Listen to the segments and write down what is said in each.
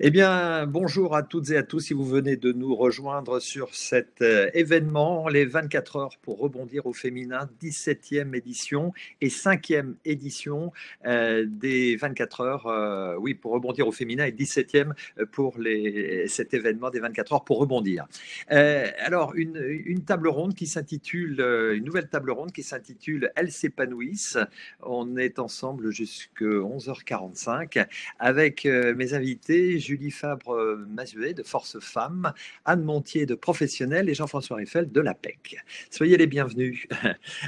Eh bien, bonjour à toutes et à tous si vous venez de nous rejoindre sur cet événement, les 24 heures pour rebondir au féminin, 17e édition et 5e édition des 24 heures, oui, pour rebondir au féminin et 17e pour cet événement des 24 heures pour rebondir. Alors, une table ronde qui s'intitule, une nouvelle table ronde qui s'intitule Elles s'épanouissent. On est ensemble jusqu'à 11h45 avec mes invités, Julie Fabre-Mazuet de Force Femmes, Anne Montier de Professionnel et Jean-François Riffel de l'APEC. Soyez les bienvenus.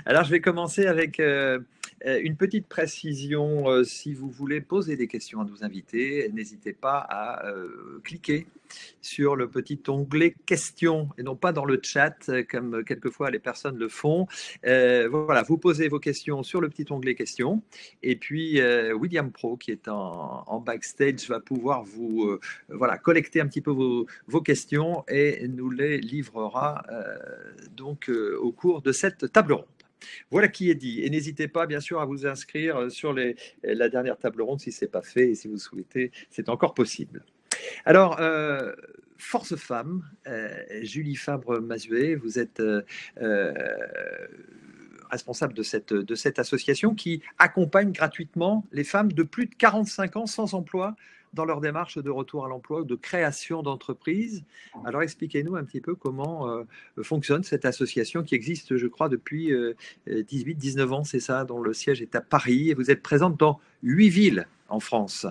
Alors, je vais commencer avec une petite précision. Si vous voulez poser des questions à nos invités, n'hésitez pas à cliquer sur le petit onglet questions et non pas dans le chat comme quelquefois les personnes le font. Voilà, vous posez vos questions sur le petit onglet questions et puis William Pro qui est en backstage va pouvoir vous voilà, collecter un petit peu vos questions et nous les livrera donc au cours de cette table ronde. Voilà qui est dit. Et n'hésitez pas, bien sûr, à vous inscrire sur la dernière table ronde si ce n'est pas fait et si vous souhaitez, c'est encore possible. Alors, Force Femmes, Julie Fabre-Mazuet, vous êtes responsable de cette association qui accompagne gratuitement les femmes de plus de 45 ans sans emploi dans leur démarche de retour à l'emploi ou de création d'entreprise. Alors expliquez-nous un petit peu comment fonctionne cette association qui existe, je crois, depuis 18-19 ans, c'est ça, dont le siège est à Paris et vous êtes présente dans 8 villes en France.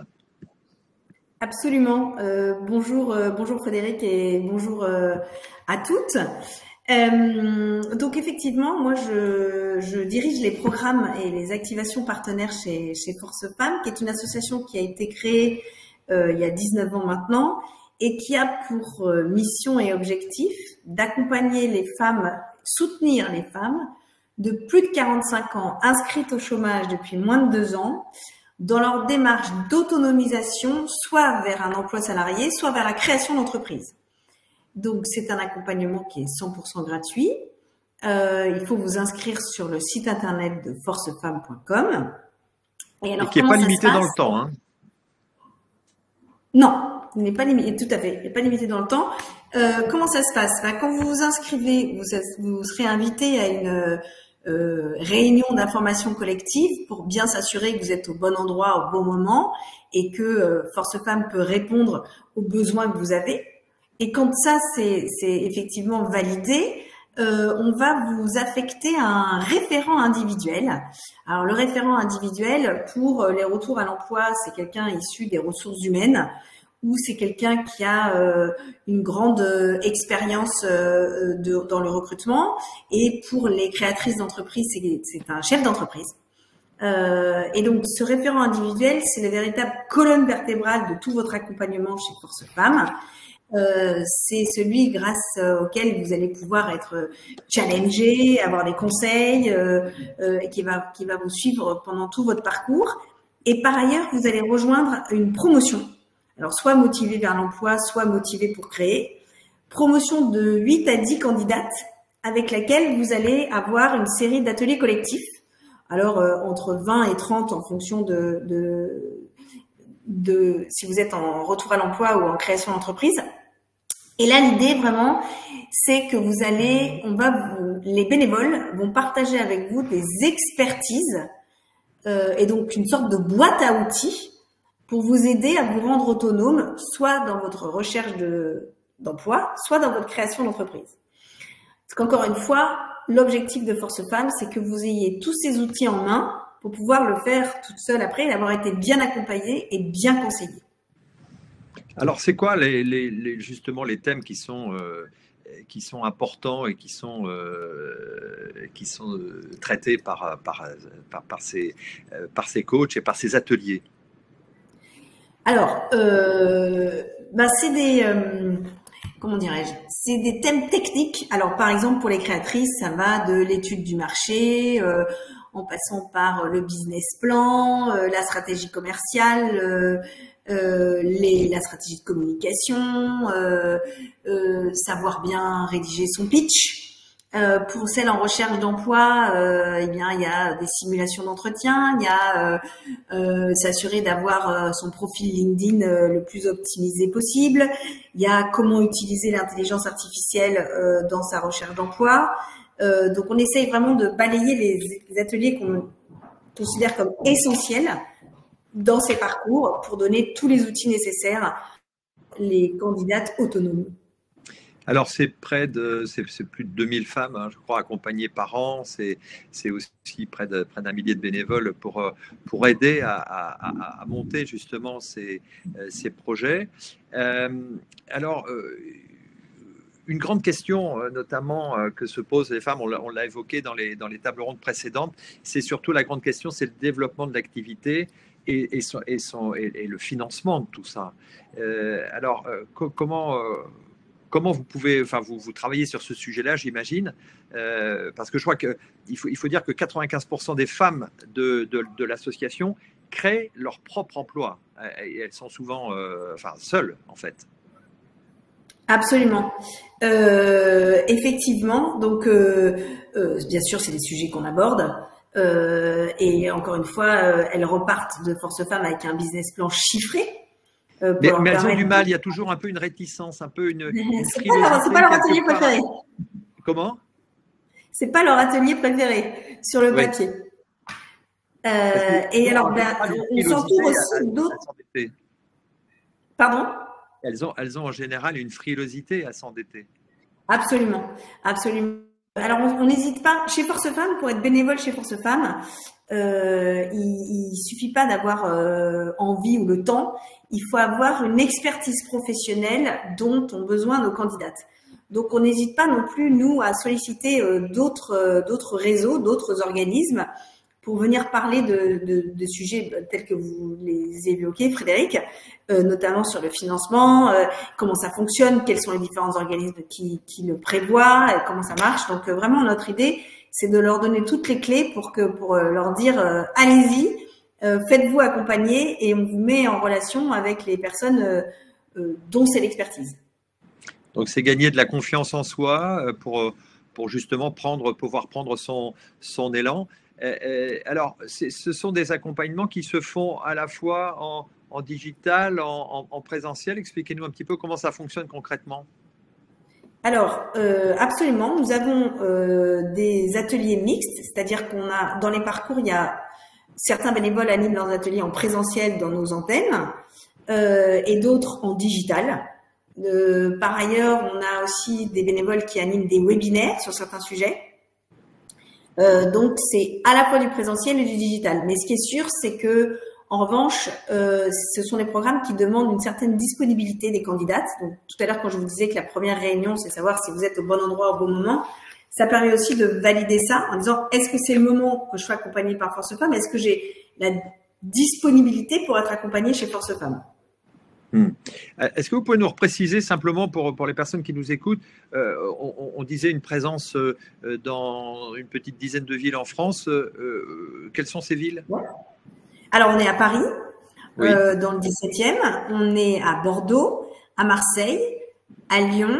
Absolument. Bonjour Frédéric et bonjour à toutes. Donc effectivement, moi je dirige les programmes et les activations partenaires chez Force Femmes, qui est une association qui a été créée il y a 19 ans maintenant et qui a pour mission et objectif d'accompagner les femmes, soutenir les femmes de plus de 45 ans inscrites au chômage depuis moins de 2 ans dans leur démarche d'autonomisation, soit vers un emploi salarié, soit vers la création d'entreprise. Donc, c'est un accompagnement qui est 100% gratuit. Il faut vous inscrire sur le site internet de forcefemmes.com. Et qui n'est pas limité dans le temps, hein? Non, il n'est pas limité, tout à fait. Il n'est pas limité dans le temps. Comment ça se passe? Quand vous vous inscrivez, vous serez invité à une réunion d'information collective pour bien s'assurer que vous êtes au bon endroit au bon moment et que Force Femmes peut répondre aux besoins que vous avez. Et quand ça c'est effectivement validé, on va vous affecter à un référent individuel. Alors le référent individuel pour les retours à l'emploi, c'est quelqu'un issu des ressources humaines ou c'est quelqu'un qui a une grande expérience dans le recrutement. Et pour les créatrices d'entreprise, c'est un chef d'entreprise. Et donc, ce référent individuel, c'est la véritable colonne vertébrale de tout votre accompagnement chez Force Femmes. C'est celui grâce auquel vous allez pouvoir être challengé, avoir des conseils, et qui va vous suivre pendant tout votre parcours. Et par ailleurs, vous allez rejoindre une promotion. Alors, soit motivé vers l'emploi, soit motivé pour créer. Promotion de 8 à 10 candidates avec laquelle vous allez avoir une série d'ateliers collectifs. Alors, entre 20 et 30 en fonction de si vous êtes en retour à l'emploi ou en création d'entreprise. Et là, l'idée vraiment, c'est que les bénévoles vont partager avec vous des expertises et donc une sorte de boîte à outils pour vous aider à vous rendre autonome, soit dans votre recherche d'emploi, soit dans votre création d'entreprise. Parce qu'encore une fois, l'objectif de Force Femmes, c'est que vous ayez tous ces outils en main pour pouvoir le faire toute seule après et d'avoir été bien accompagnée et bien conseillée. Alors, c'est quoi justement les thèmes qui sont importants et qui sont traités par ces coachs et par ces ateliers? Alors, c'est des comment dirais-je, c'est des thèmes techniques. Alors, par exemple, pour les créatrices, ça va de l'étude du marché, en passant par le business plan, la stratégie commerciale, la stratégie de communication, savoir bien rédiger son pitch, Pour celles en recherche d'emploi, eh bien, il y a des simulations d'entretien, il y a s'assurer d'avoir son profil LinkedIn le plus optimisé possible. Il y a comment utiliser l'intelligence artificielle dans sa recherche d'emploi. Donc, on essaye vraiment de balayer les ateliers qu'on considère comme essentiels dans ces parcours pour donner tous les outils nécessaires les candidates autonomes. Alors, c'est plus de 2000 femmes, hein, je crois, accompagnées par an. C'est aussi près d'un millier de bénévoles pour aider à monter justement ces projets. Alors, une grande question, notamment, que se posent les femmes, on l'a évoqué dans les tables rondes précédentes, c'est surtout la grande question, c'est le développement de l'activité et le financement de tout ça. Alors, comment vous pouvez, enfin, vous travaillez sur ce sujet-là, j'imagine, parce que je crois qu'il faut dire que 95% des femmes de l'association créent leur propre emploi. Et elles sont souvent seules, en fait. Absolument. Effectivement, donc bien sûr, c'est des sujets qu'on aborde. Et encore une fois, elles repartent de Force Femmes avec un business plan chiffré. Mais elles ont du mal, il y a toujours un peu une réticence, un peu une c'est pas leur atelier préféré. Comment? C'est pas leur atelier préféré sur le papier. Et alors, on s'entoure aussi d'autres. Pardon? Elles ont en général une frilosité à s'endetter. Absolument, absolument. Alors, on n'hésite pas. Chez Force Femmes, pour être bénévole chez Force Femmes, il suffit pas d'avoir envie ou le temps. Il faut avoir une expertise professionnelle dont ont besoin nos candidates. Donc, on n'hésite pas non plus, nous, à solliciter d'autres réseaux, d'autres organismes pour venir parler de sujets tels que vous les évoquez, Frédéric, notamment sur le financement, comment ça fonctionne, quels sont les différents organismes qui le prévoient, comment ça marche. Donc, vraiment, notre idée, c'est de leur donner toutes les clés pour leur dire allez-y, faites-vous accompagner et on vous met en relation avec les personnes dont c'est l'expertise. Donc, c'est gagner de la confiance en soi pour justement pouvoir prendre son élan. Alors, ce sont des accompagnements qui se font à la fois en digital, en présentiel. Expliquez-nous un petit peu comment ça fonctionne concrètement. Alors, absolument. Nous avons des ateliers mixtes, c'est-à-dire qu'on a dans les parcours, il y a certains bénévoles animent leurs ateliers en présentiel dans nos antennes et d'autres en digital. Par ailleurs, on a aussi des bénévoles qui animent des webinaires sur certains sujets. Donc, c'est à la fois du présentiel et du digital. Mais ce qui est sûr, c'est que, en revanche, ce sont des programmes qui demandent une certaine disponibilité des candidates. Donc, tout à l'heure, quand je vous disais que la première réunion, c'est savoir si vous êtes au bon endroit au bon moment, ça permet aussi de valider ça en disant est-ce que c'est le moment que je sois accompagnée par Force Femmes? Est-ce que j'ai la disponibilité pour être accompagnée chez Force Femmes? Est-ce que vous pouvez nous repréciser simplement pour les personnes qui nous écoutent, on disait une présence dans une petite dizaine de villes en France. Quelles sont ces villes? Alors, on est à Paris, oui. Dans le 17e. On est à Bordeaux, à Marseille, à Lyon,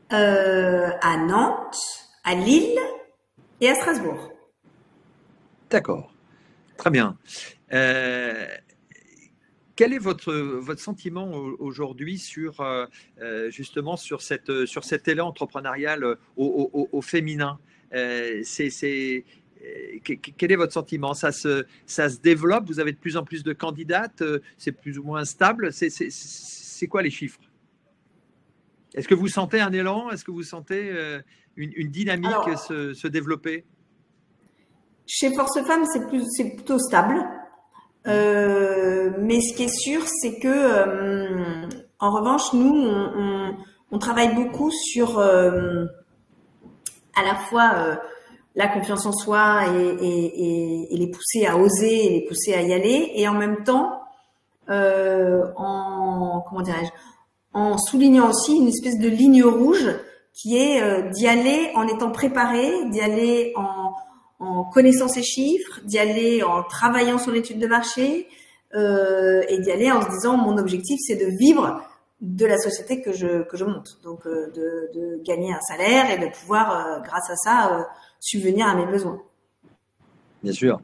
à Nantes, à Lille et à Strasbourg. D'accord. Très bien. Quel est votre sentiment aujourd'hui sur justement sur cet élan entrepreneurial au féminin? Quel est votre sentiment? Ça se développe? Vous avez de plus en plus de candidates? C'est plus ou moins stable? C'est quoi les chiffres? Est-ce que vous sentez un élan? Est-ce que vous sentez une dynamique se développer? Chez Force Femmes, c'est plutôt stable. Mais ce qui est sûr, c'est que, en revanche, nous, on travaille beaucoup sur à la fois la confiance en soi et les pousser à oser, et les pousser à y aller, et en même temps, en soulignant aussi une espèce de ligne rouge qui est d'y aller en étant préparé, d'y aller en connaissant ses chiffres, d'y aller en travaillant son étude de marché et d'y aller en se disant mon objectif c'est de vivre de la société que je monte. Donc, de gagner un salaire et de pouvoir, grâce à ça, subvenir à mes besoins. Bien sûr.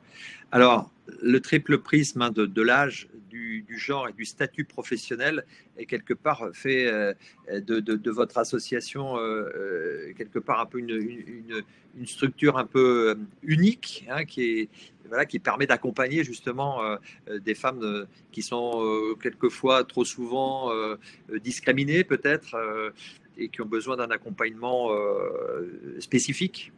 Alors, le triple prisme de l'âge, du genre et du statut professionnel est quelque part fait de votre association quelque part un peu une structure un peu unique, hein, qui permet d'accompagner justement des femmes qui sont quelquefois trop souvent discriminées peut-être et qui ont besoin d'un accompagnement spécifique.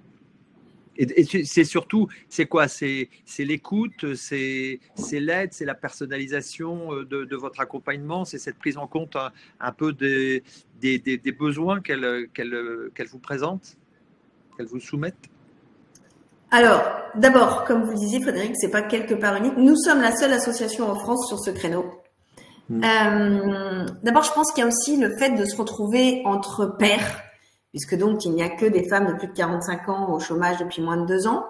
Et c'est surtout, c'est quoi? C'est l'écoute, c'est l'aide, c'est la personnalisation de votre accompagnement, c'est cette prise en compte un peu des besoins qu'elle vous présente, qu'elle vous soumette? Alors, d'abord, comme vous le disiez, Frédéric, c'est pas quelque part unique. Nous sommes la seule association en France sur ce créneau. D'abord, je pense qu'il y a aussi le fait de se retrouver entre pairs, puisque donc il n'y a que des femmes de plus de 45 ans au chômage depuis moins de 2 ans.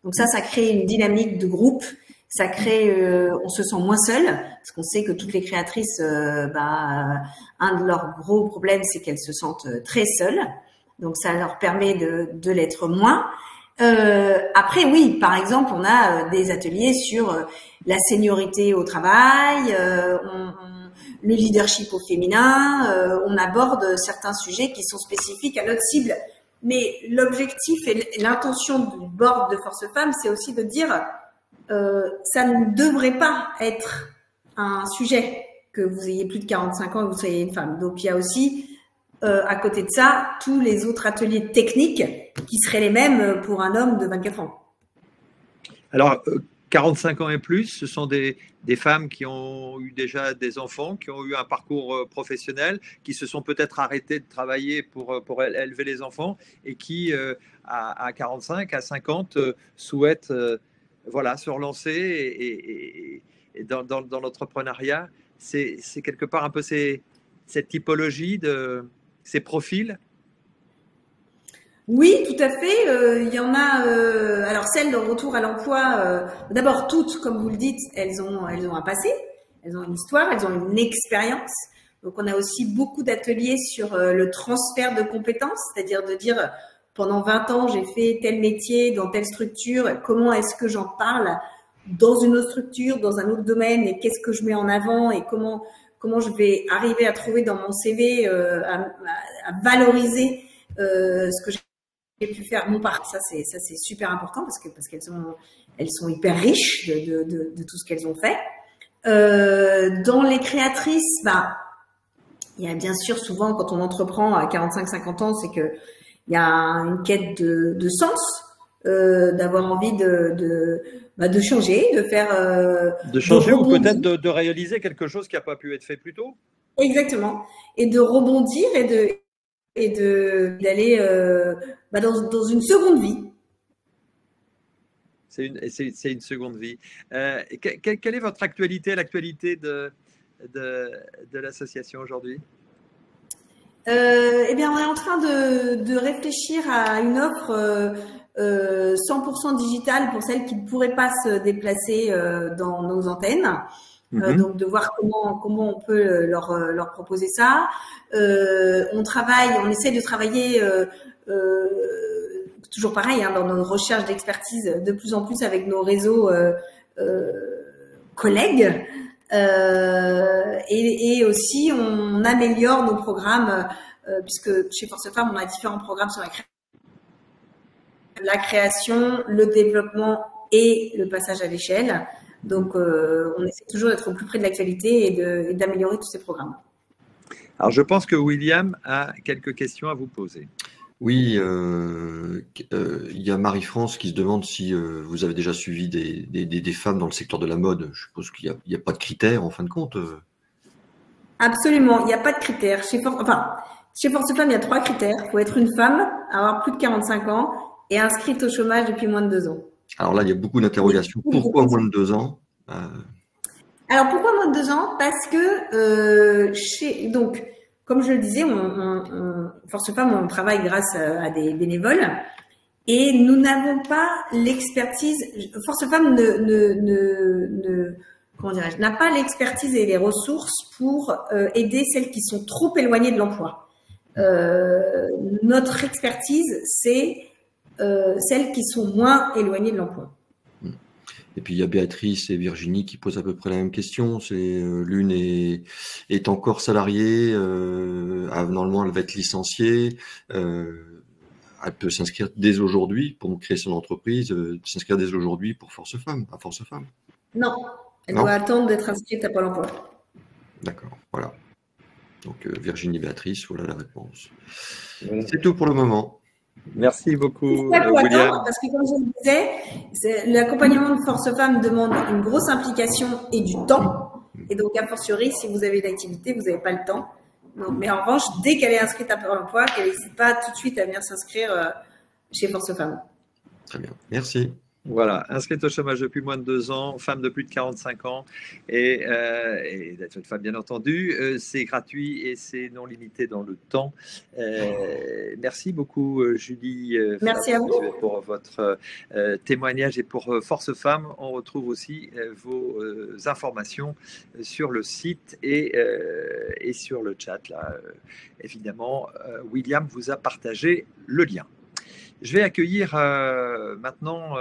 Donc ça crée une dynamique de groupe. Ça crée, on se sent moins seul, parce qu'on sait que toutes les créatrices, un de leurs gros problèmes, c'est qu'elles se sentent très seules. Donc ça leur permet de l'être moins. Après, oui, par exemple, on a des ateliers sur la seniorité au travail, le leadership au féminin, on aborde certains sujets qui sont spécifiques à notre cible. Mais l'objectif et l'intention du board de Force Femmes, c'est aussi de dire ça ne devrait pas être un sujet que vous ayez plus de 45 ans et que vous soyez une femme. Donc, il y a aussi à côté de ça, tous les autres ateliers techniques qui seraient les mêmes pour un homme de 24 ans. Alors, 45 ans et plus, ce sont des femmes qui ont eu déjà des enfants, qui ont eu un parcours professionnel, qui se sont peut-être arrêtées de travailler pour élever les enfants et qui, à 45, à 50, souhaitent se relancer et dans l'entrepreneuriat. C'est quelque part un peu cette typologie ces profils? Oui, tout à fait. Il y en a. Alors celles de retour à l'emploi. D'abord toutes, comme vous le dites, elles ont un passé, elles ont une histoire, elles ont une expérience. Donc on a aussi beaucoup d'ateliers sur le transfert de compétences, c'est-à-dire de dire pendant 20 ans j'ai fait tel métier dans telle structure. Comment est-ce que j'en parle dans une autre structure, dans un autre domaine, et qu'est-ce que je mets en avant et comment je vais arriver à trouver dans mon CV, à valoriser ce que j'ai pu faire. Mon parcours, ça c'est super important parce qu'elles sont hyper riches de tout ce qu'elles ont fait. Dans les créatrices, il y a bien sûr souvent quand on entreprend à 45-50 ans, c'est que il y a une quête de sens, d'avoir envie de changer, de faire de changer ou peut-être de réaliser quelque chose qui n'a pas pu être fait plus tôt. Exactement, et de rebondir et d'aller dans une seconde vie. C'est une seconde vie. Quelle est votre actualité, l'actualité de l'association aujourd'hui? Eh bien, on est en train de réfléchir à une offre 100% digitale pour celles qui ne pourraient pas se déplacer dans nos antennes. Donc de voir comment on peut leur proposer ça. On essaie de travailler toujours pareil dans nos recherches d'expertise de plus en plus avec nos réseaux collègues. Et aussi on améliore nos programmes puisque chez Force Femmes on a différents programmes sur la création, le développement et le passage à l'échelle. Donc on essaie toujours d'être au plus près de l'actualité et d'améliorer tous ces programmes. Alors je pense que William a quelques questions à vous poser. Oui, il y a Marie-France qui se demande si vous avez déjà suivi des femmes dans le secteur de la mode. Je suppose qu'il n'y a pas de critères en fin de compte. Absolument, il n'y a pas de critères. Chez Force Femmes, il y a 3 critères. Il faut être une femme, avoir plus de 45 ans et inscrite au chômage depuis moins de 2 ans. Alors là, il y a beaucoup d'interrogations. Pourquoi moins de 2 ans? Alors pourquoi moins de 2 ans? Parce que donc, comme je le disais, Force Femmes, on travaille grâce à des bénévoles et nous n'avons pas l'expertise. Force Femmes comment dirais-je, n'a pas l'expertise et les ressources pour aider celles qui sont trop éloignées de l'emploi. Notre expertise, c'est celles qui sont moins éloignées de l'emploi. Et puis il y a Béatrice et Virginie qui posent à peu près la même question. C'est l'une est encore salariée, normalement elle va être licenciée. Elle peut s'inscrire dès aujourd'hui pour créer son entreprise, s'inscrire dès aujourd'hui pour Force Femmes, à Force Femmes. Non, elle doit attendre d'être inscrite à Pôle emploi. D'accord, voilà. Donc Virginie, Béatrice, voilà la réponse. Voilà. C'est tout pour le moment. Merci beaucoup, William. Parce que comme je le disais, l'accompagnement de Force Femmes demande une grosse implication et du temps. Et donc, a fortiori, si vous avez une activité, vous n'avez pas le temps. Donc, mais en revanche, dès qu'elle est inscrite à Pôle emploi, qu'elle n'hésite pas tout de suite à venir s'inscrire chez Force Femmes. Très bien, merci. Voilà, inscrite au chômage depuis moins de 2 ans, femme de plus de 45 ans et d'être une femme bien entendu, c'est gratuit et c'est non limité dans le temps. Merci beaucoup Julie. Merci à vous pour votre témoignage et pour Force Femmes. On retrouve aussi vos informations sur le site et sur le chat. Là, évidemment, William vous a partagé le lien. Je vais accueillir maintenant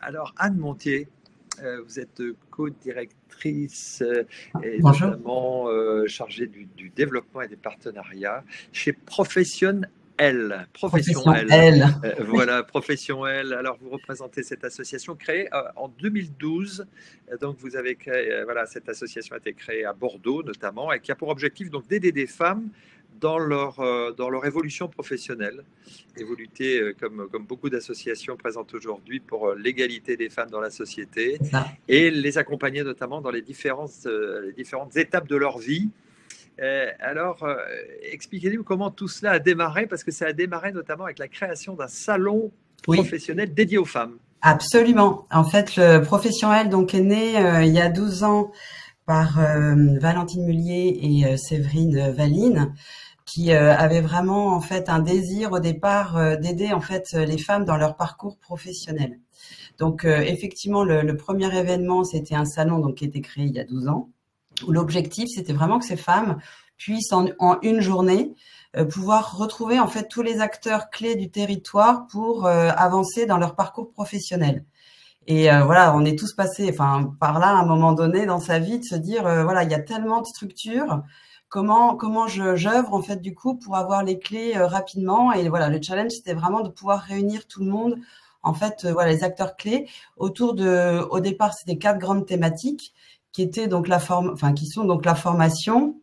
alors Anne Montier. Vous êtes co-directrice et notamment chargée du développement et des partenariats chez Profession L. Voilà, Profession L. Alors, vous représentez cette association créée en 2012. Donc, vous avez créé, voilà, cette association a été créée à Bordeaux notamment et qui a pour objectif donc d'aider des femmes dans leur évolution professionnelle et vous luttez, comme beaucoup d'associations présentes aujourd'hui, pour l'égalité des femmes dans la société et les accompagner notamment dans les différentes étapes de leur vie. Alors, expliquez-nous comment tout cela a démarré, parce que ça a démarré notamment avec la création d'un salon professionnel dédié aux femmes. Absolument. En fait, le Professionnel donc, est né il y a 12 ans par Valentine Mullier et Séverine Valine, qui avaient vraiment en fait un désir au départ d'aider en fait les femmes dans leur parcours professionnel. Donc effectivement le premier événement c'était un salon donc qui était créé il y a 12 ans où l'objectif c'était vraiment que ces femmes puissent en une journée pouvoir retrouver en fait tous les acteurs clés du territoire pour avancer dans leur parcours professionnel. Et voilà, on est tous passés par là à un moment donné dans sa vie de se dire voilà, il y a tellement de structures. Comment j'œuvre en fait du coup pour avoir les clés rapidement, et voilà, le challenge c'était vraiment de pouvoir réunir tout le monde en fait, voilà, les acteurs clés autour au départ c'était 4 grandes thématiques qui étaient donc qui sont donc la formation,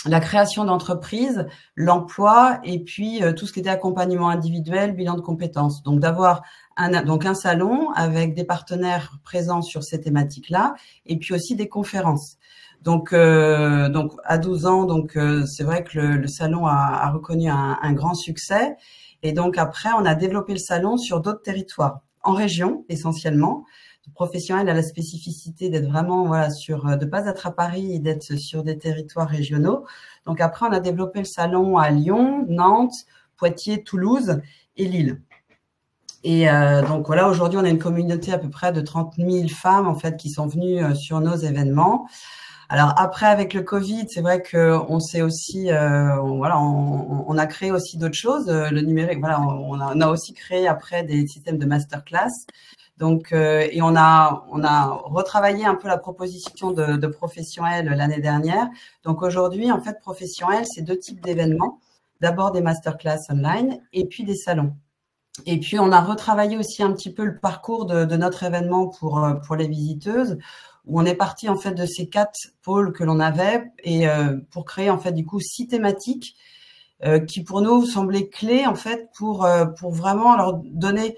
la création d'entreprise, l'emploi et puis tout ce qui était accompagnement individuel, bilan de compétences. Donc d'avoir un salon avec des partenaires présents sur ces thématiques-là et puis aussi des conférences. Donc à 12 ans, donc c'est vrai que le salon a reconnu un grand succès. Et donc après, on a développé le salon sur d'autres territoires, en région essentiellement. Le Professionnel a la spécificité d'être vraiment de pas être à Paris et d'être sur des territoires régionaux. Donc après, on a développé le salon à Lyon, Nantes, Poitiers, Toulouse et Lille. Et donc voilà, aujourd'hui, on a une communauté à peu près de 30 000 femmes en fait qui sont venues sur nos événements. Alors après, avec le Covid, c'est vrai qu'on s'est aussi, on a créé aussi d'autres choses. Le numérique, voilà, on a aussi créé après des systèmes de masterclass. Donc, et on a retravaillé un peu la proposition de Professionnel l'année dernière. Donc aujourd'hui, en fait, Professionnel, c'est 2 types d'événements. D'abord des masterclass online et puis des salons. Et puis on a retravaillé aussi un petit peu le parcours de notre événement pour les visiteuses, où on est parti en fait de ces 4 pôles que l'on avait et pour créer en fait du coup 6 thématiques qui pour nous semblaient clés en fait pour vraiment leur donner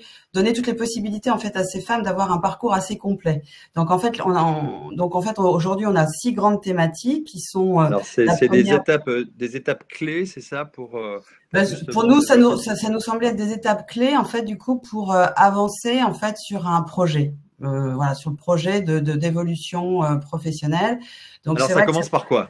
toutes les possibilités en fait à ces femmes d'avoir un parcours assez complet. Donc en fait aujourd'hui on a 6 grandes thématiques qui sont alors c'est des étapes clés, c'est ça pour nous ça nous semblait être des étapes clés en fait du coup pour avancer en fait sur un projet. Sur le projet d'évolution professionnelle. Donc alors ça commence par quoi?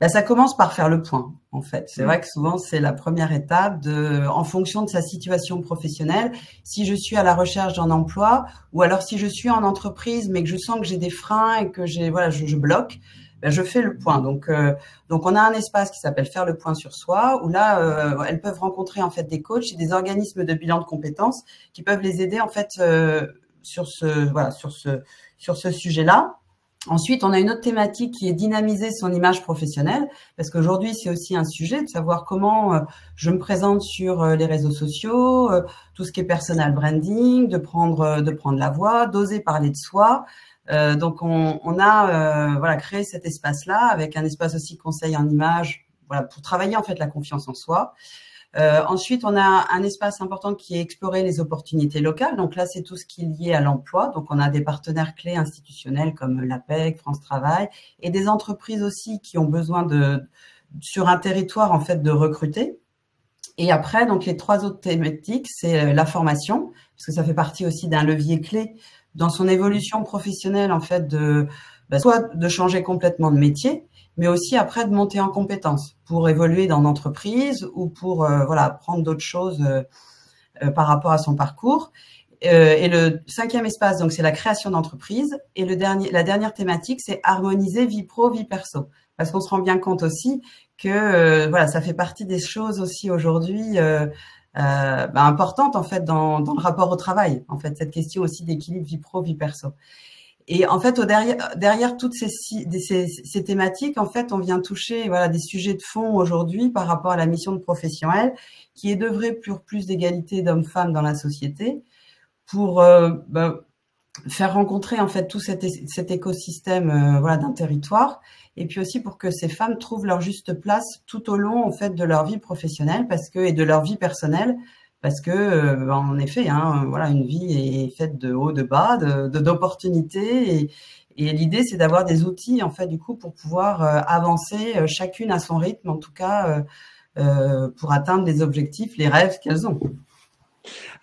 Là, ça commence par faire le point, en fait. C'est Mmh. vrai que souvent, c'est la première étape en fonction de sa situation professionnelle. Si je suis à la recherche d'un emploi, ou alors si je suis en entreprise, mais que je sens que j'ai des freins et que je bloque, ben, je fais le point. Donc, on a un espace qui s'appelle faire le point sur soi, où là, elles peuvent rencontrer, en fait, des coachs et des organismes de bilan de compétences qui peuvent les aider, en fait, sur ce sujet-là. Ensuite, on a une autre thématique qui est dynamiser son image professionnelle, parce qu'aujourd'hui, c'est aussi un sujet de savoir comment je me présente sur les réseaux sociaux, tout ce qui est personal branding, de prendre la voix, d'oser parler de soi. Donc, on a créé cet espace-là avec un espace aussi conseil en image, voilà, pour travailler en fait la confiance en soi. Ensuite, on a un espace important qui est explorer les opportunités locales. Donc là, c'est tout ce qui est lié à l'emploi. Donc, on a des partenaires clés institutionnels comme l'APEC, France Travail, et des entreprises aussi qui ont besoin sur un territoire, en fait, de recruter. Et après, donc, les 3 autres thématiques, c'est la formation, parce que ça fait partie aussi d'un levier clé dans son évolution professionnelle, en fait, soit de changer complètement de métier, mais aussi après de monter en compétences pour évoluer dans l'entreprise ou pour apprendre d'autres choses par rapport à son parcours. Et le 5e espace, donc c'est la création d'entreprise. Et la dernière thématique, c'est harmoniser vie pro, vie perso, parce qu'on se rend bien compte aussi que ça fait partie des choses aussi aujourd'hui importantes en fait dans le rapport au travail. En fait, cette question aussi d'équilibre vie pro, vie perso. Et en fait, derrière toutes ces thématiques, en fait, on vient toucher des sujets de fond aujourd'hui par rapport à la mission de Professionnelle, qui est d'œuvrer pour plus d'égalité d'hommes-femmes dans la société, pour faire rencontrer en fait tout cet écosystème d'un territoire, et puis aussi pour que ces femmes trouvent leur juste place tout au long en fait de leur vie professionnelle et de leur vie personnelle. Parce que, en effet, une vie est faite de haut, de bas, d'opportunités. Et l'idée, c'est d'avoir des outils, en fait, du coup, pour pouvoir avancer chacune à son rythme, en tout cas, pour atteindre les objectifs, les rêves qu'elles ont.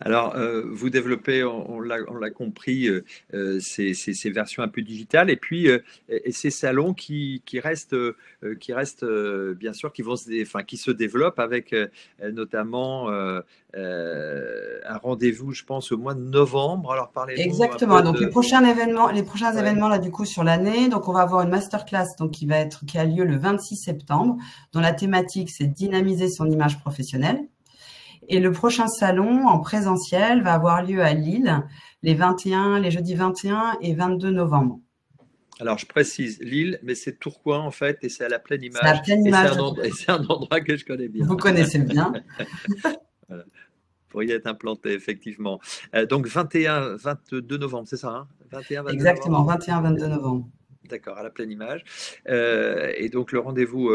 Alors, vous développez, on l'a compris, ces versions un peu digitales, et puis et ces salons qui restent bien sûr, qui se développent avec notamment un rendez-vous, je pense, au mois de novembre. Alors, parlez-nous Exactement. un peu Donc, les prochains événements là, du coup, sur l'année. Donc, on va avoir une masterclass qui a lieu le 26 septembre, dont la thématique, c'est dynamiser son image professionnelle. Et le prochain salon en présentiel va avoir lieu à Lille les jeudis 21 et 22 novembre. Alors, je précise, Lille, mais c'est Tourcoing en fait, et c'est à la Pleine Image. C'est à la Pleine Image. Et c'est un endroit que je connais bien. Vous connaissez bien. Voilà. Pour y être implanté, effectivement. Donc, 21, 22 novembre, c'est ça, 21, 22 Exactement, 21, 22 novembre. D'accord, à la Pleine Image. Et donc, le rendez-vous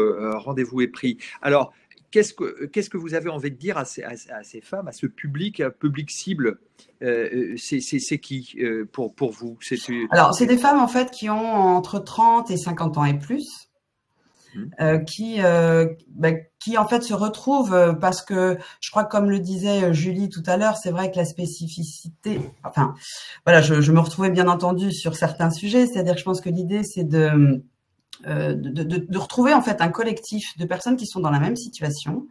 est pris. Alors, qu'est-ce que vous avez envie de dire à ces femmes, à ce public cible? C'est qui pour vous? Alors, c'est des femmes en fait qui ont entre 30 et 50 ans et plus, qui en fait se retrouvent parce que je crois que, comme le disait Julie tout à l'heure, c'est vrai que la spécificité, enfin voilà, je me retrouvais bien entendu sur certains sujets, c'est-à-dire que je pense que l'idée c'est de retrouver en fait un collectif de personnes qui sont dans la même situation.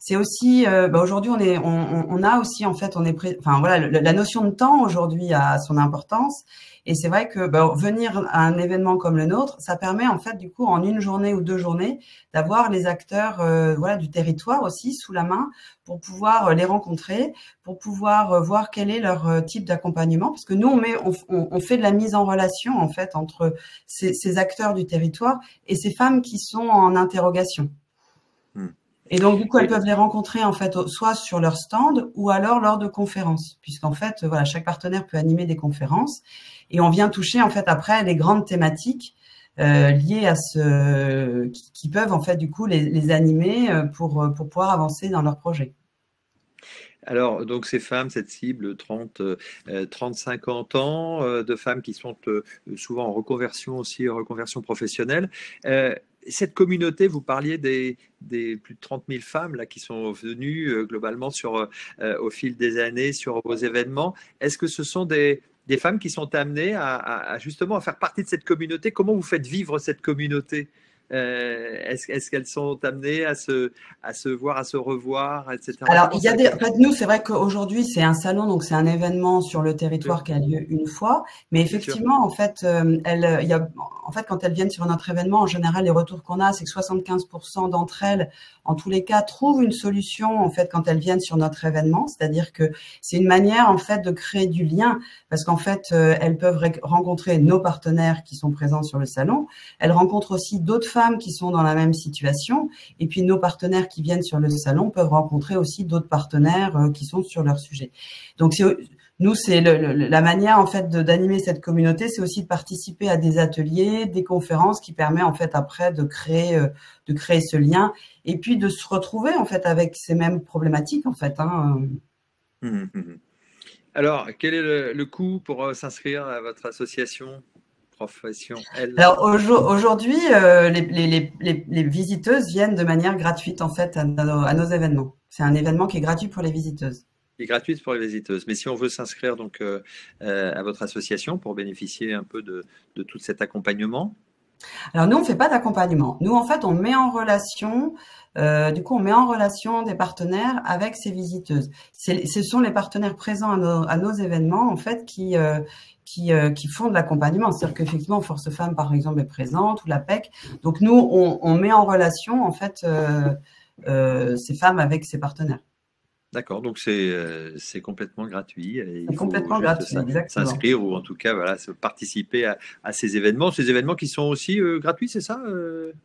C'est aussi aujourd'hui on a aussi en fait la notion de temps aujourd'hui a son importance, et c'est vrai que venir à un événement comme le nôtre, ça permet en fait du coup en une journée ou 2 journées d'avoir les acteurs du territoire aussi sous la main pour pouvoir les rencontrer, pour pouvoir voir quel est leur type d'accompagnement, parce que nous on fait de la mise en relation en fait entre ces acteurs du territoire et ces femmes qui sont en interrogation. Et donc, du coup, elles peuvent les rencontrer, en fait, soit sur leur stand ou alors lors de conférences, puisqu'en fait, chaque partenaire peut animer des conférences, et on vient toucher, en fait, après, les grandes thématiques liées à qui peuvent, en fait, du coup, les animer pour pouvoir avancer dans leur projet. Alors, donc, ces femmes, cette cible 30-50 ans, de femmes qui sont souvent en reconversion aussi, en reconversion professionnelle. Cette communauté, vous parliez des plus de 30 000 femmes là, qui sont venues globalement au fil des années sur vos événements. Est-ce que ce sont des femmes qui sont amenées à justement à faire partie de cette communauté? Comment vous faites vivre cette communauté Est-ce qu'elles sont amenées à se voir, à se revoir, etc. Alors, en fait, nous, c'est vrai qu'aujourd'hui, c'est un salon, donc c'est un événement sur le territoire qui a lieu une fois. Mais effectivement, en fait, quand elles viennent sur notre événement, en général, les retours qu'on a, c'est que 75% d'entre elles, en tous les cas, trouvent une solution, en fait, quand elles viennent sur notre événement. C'est-à-dire que c'est une manière, en fait, de créer du lien, parce qu'en fait, elles peuvent rencontrer nos partenaires qui sont présents sur le salon. Elles rencontrent aussi d'autres femmes qui sont dans la même situation. Et puis, nos partenaires qui viennent sur le salon peuvent rencontrer aussi d'autres partenaires qui sont sur leur sujet. Donc, nous, c'est la manière, en fait, d'animer cette communauté, c'est aussi de participer à des ateliers, des conférences qui permettent, en fait, après, de créer ce lien et puis de se retrouver, en fait, avec ces mêmes problématiques, en fait. Alors, quel est le coût pour s'inscrire à votre association professionnelle? Alors, aujourd'hui, les visiteuses viennent de manière gratuite, en fait, à nos événements. C'est un événement qui est gratuit pour les visiteuses. Qui est gratuite pour les visiteuses. Mais si on veut s'inscrire donc à votre association pour bénéficier un peu de tout cet accompagnement? Alors, nous, on ne fait pas d'accompagnement. Nous, en fait, on met en relation des partenaires avec ces visiteuses. Ce sont les partenaires présents à nos événements, en fait, qui font de l'accompagnement. C'est-à-dire qu'effectivement, Force Femmes, par exemple, est présente, ou la PEC. Donc, nous, on met en relation, en fait, ces femmes avec ces partenaires. D'accord, donc c'est complètement gratuit. C'est complètement gratuit, exactement. S'inscrire ou en tout cas voilà, participer à ces événements qui sont aussi gratuits, c'est ça?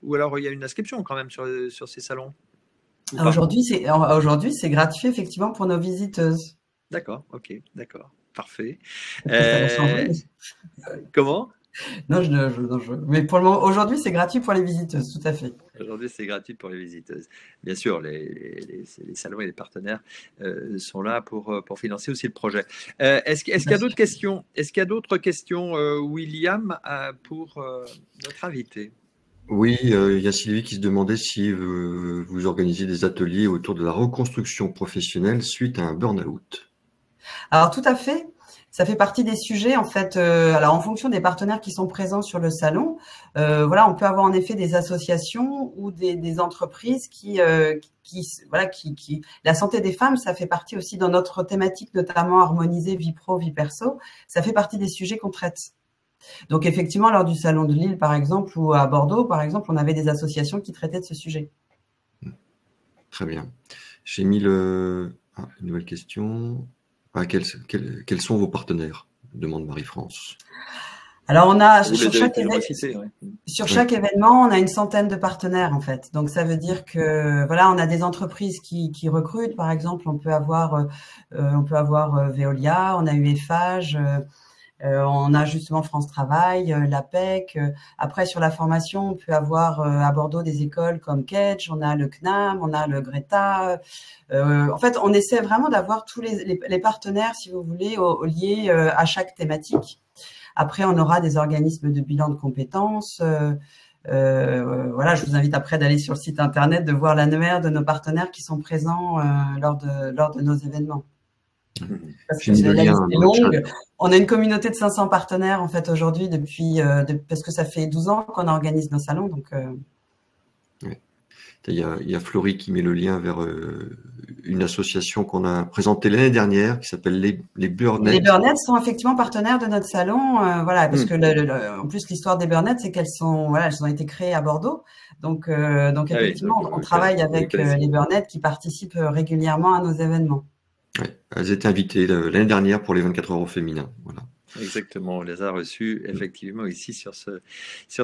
Ou alors il y a une inscription quand même sur ces salons? Aujourd'hui, c'est gratuit effectivement pour nos visiteuses. D'accord, ok, d'accord, parfait. Comment? Non, mais pour le moment, aujourd'hui, c'est gratuit pour les visiteuses, tout à fait. Aujourd'hui, c'est gratuit pour les visiteuses. Bien sûr, les salons et les partenaires sont là pour financer aussi le projet. Est-ce qu'il y a d'autres questions? Est-ce qu'il y a d'autres questions, William, pour notre invité? Oui, il y a Sylvie qui se demandait si vous organisez des ateliers autour de la reconstruction professionnelle suite à un burn-out. Alors, tout à fait. Ça fait partie des sujets, en fait. Alors, en fonction des partenaires qui sont présents sur le salon, on peut avoir en effet des associations ou des entreprises la santé des femmes, ça fait partie aussi dans notre thématique, notamment harmoniser vie pro, vie perso. Ça fait partie des sujets qu'on traite. Donc, effectivement, lors du salon de Lille, par exemple, ou à Bordeaux, par exemple, on avait des associations qui traitaient de ce sujet. Très bien. J'ai mis une nouvelle question. Quels sont vos partenaires? Demande Marie-France. Alors, on a sur chaque événement, on a une centaine de partenaires en fait. Donc, ça veut dire que voilà, on a des entreprises qui recrutent. Par exemple, on peut avoir Veolia, on a eu Eiffage, on a justement France Travail, la PEC. Après, sur la formation, on peut avoir à Bordeaux des écoles comme Kedge, on a le CNAM, on a le Greta. En fait, on essaie vraiment d'avoir tous les partenaires, si vous voulez, liés à chaque thématique. Après, on aura des organismes de bilan de compétences. Voilà, je vous invite après d'aller sur le site internet, de voir l'annuaire de nos partenaires qui sont présents lors de nos événements. Parce que la liste est longue. On a une communauté de 500 partenaires en fait aujourd'hui parce que ça fait 12 ans qu'on organise nos salons. Donc, ouais. Il y a Florie qui met le lien vers une association qu'on a présentée l'année dernière qui s'appelle les Burnettes. Les Burnettes sont effectivement partenaires de notre salon, voilà, parce que en plus l'histoire des Burnettes, c'est elles ont été créées à Bordeaux. Donc effectivement, on travaille avec les Burnettes qui participent régulièrement à nos événements. Ouais, elles étaient invitées l'année dernière pour les 24 heures au féminin. Voilà. Exactement, on les a reçues effectivement ici sur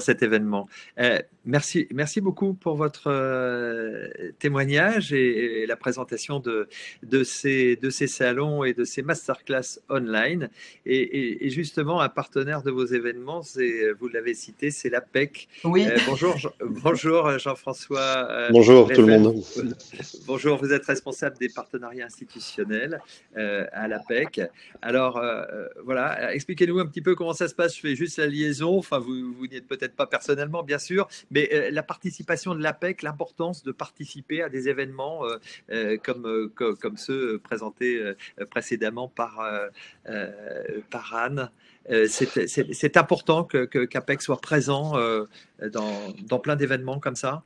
cet événement. Merci beaucoup pour votre témoignage et la présentation de ces salons et de ces masterclass online. Et justement, un partenaire de vos événements, vous l'avez cité, c'est la PEC. Oui. Bonjour Jean-François. Bonjour tout le monde. Bonjour, vous êtes responsable des partenariats institutionnels à la PEC. Alors voilà, expliquez-nous un petit peu comment ça se passe. Je fais juste la liaison. Enfin, vous n'y êtes peut-être pas personnellement, bien sûr, mais la participation de l'APEC, l'importance de participer à des événements comme ceux présentés précédemment par Anne. C'est important qu'APEC soit présent dans plein d'événements comme ça.